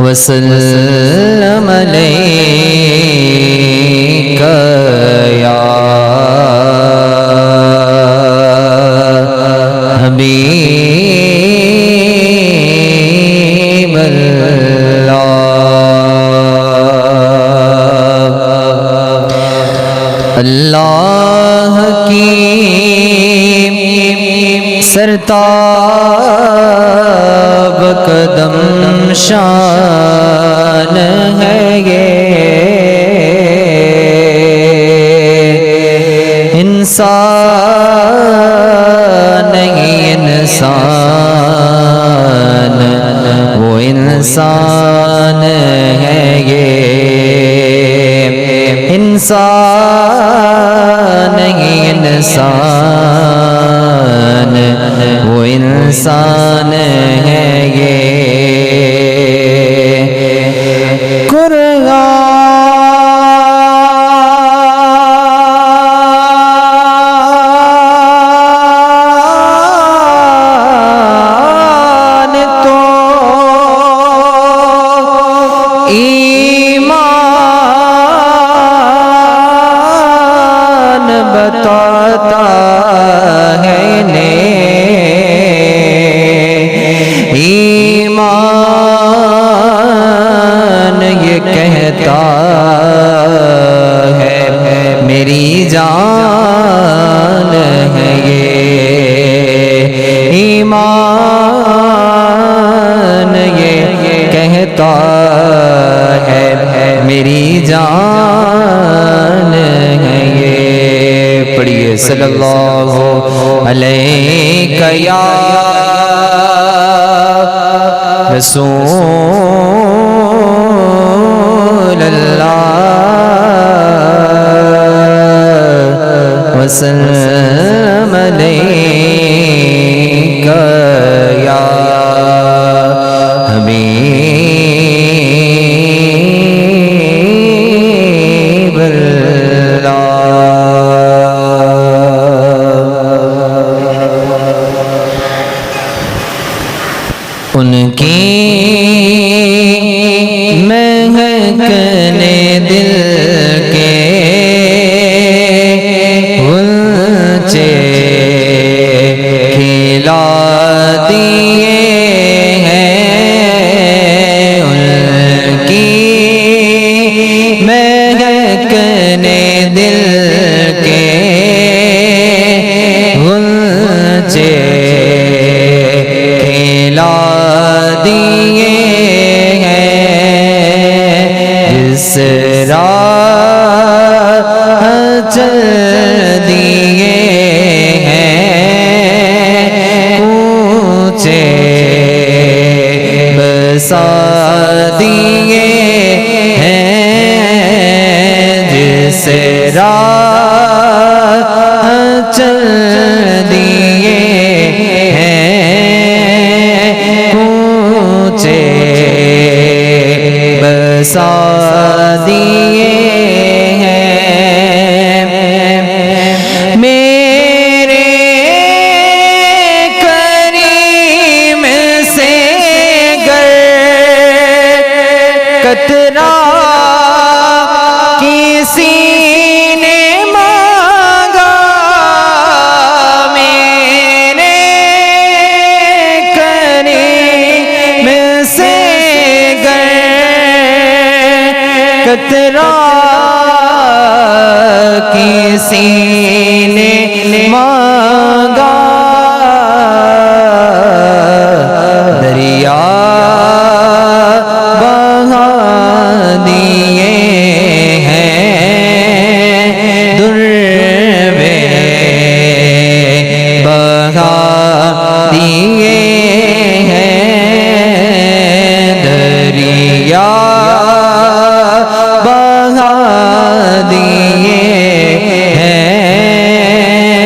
وسلم علیک یا حبیب اللہ۔ اللہ کی سرتاب قدم شان ہے یہ، انسان نہیں انسان، وہ انسان ہے یہ، انسان نہیں انسان، وہ انسان ہے یہ۔ قرآن تو ایمان بتاتا ہے ایمان یہ کہتا ہے میری جان ہے یہ، ایمان یہ کہتا ہے میری جان ہے یہ۔ پڑھیے صلی اللہ علیہ یا رسول اللہ، وسلم علیک یا حبیب اللہ۔ ان کی مہکنے دل کے غنچے کھلا دیے ہیں، ان کی مہکنے دل کے غنچے کھلا دیے ہیں، جس راہ چل دیے ہیں، اونچے بسا دیے ہیں، جس راہ چل دیے بسا دیے ہیں، میرے کریم سے گر قطرہ کسی نے مانگا، میرے کریم سے قطرہ کسی نے مانگا، دریا بہا دیے ہیں، در بہا دیے ہیں، دریا بہا دیے ہیں،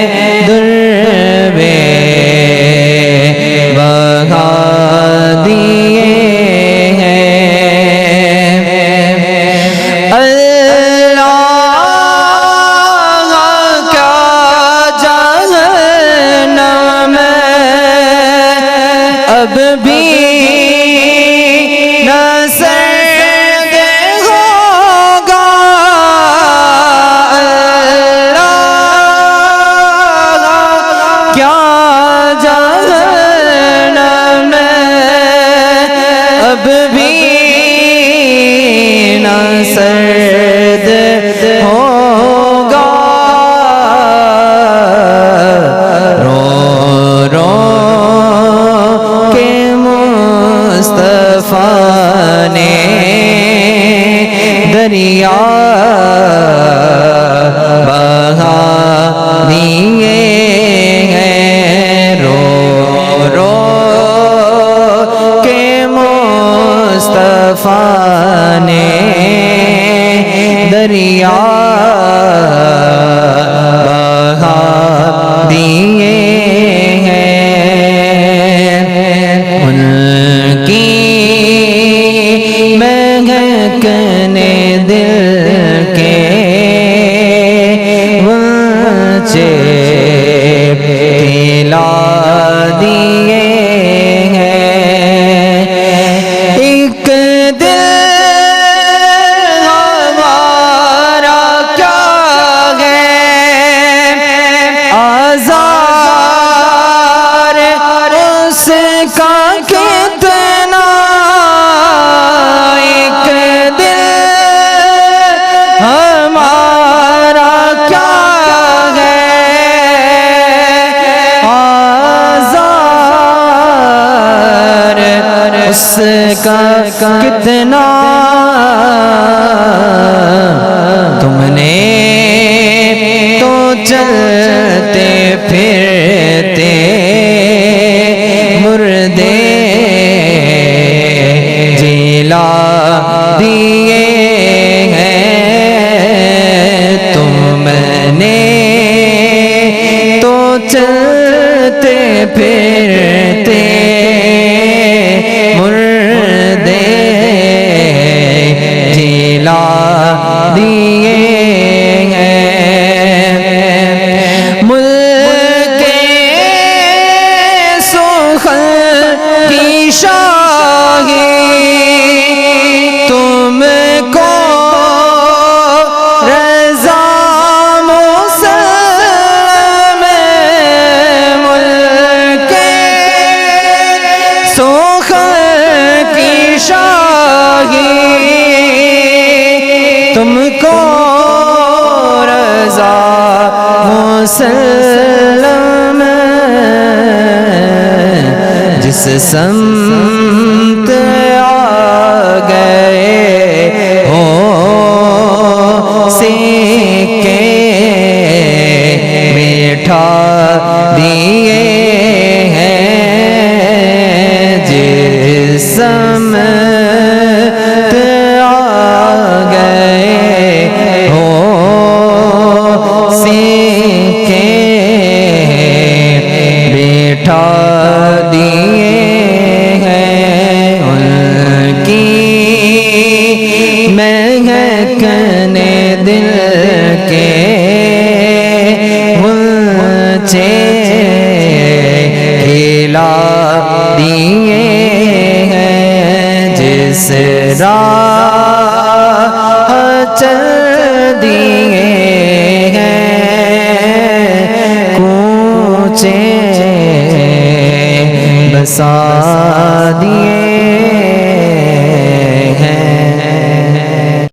دریا بہا دیے ہیں رو رو کے مصطفیٰ نے دریا بہا دیے ہیں ان کی مہکنے دل کے وچے پلا دیے ہیں ایک دل ہمارا کیا ہے آزار اس کا کتنا ایک دل ہمارا کیا ہے آزار اس کا کتنا تم نے تو چلتے پھرتے مردے جلا دیے ہیں تم نے تو چلتے پھرتے مردے جلا دیے ہیں ملک سخن کی شاہی تم کو رضا مسلم ملک سخن کی شاہی تم کو رضا مسلم جس سمت آ گئے ہو سکے بیٹھا دیے ہیں جس سمت آ گئے ہو سکے بیٹھا دیے ہیں ان کی مہکنے دل کے اونچے کھلا دیے ہیں جس راہ چل دیے ہیں کوچے بسا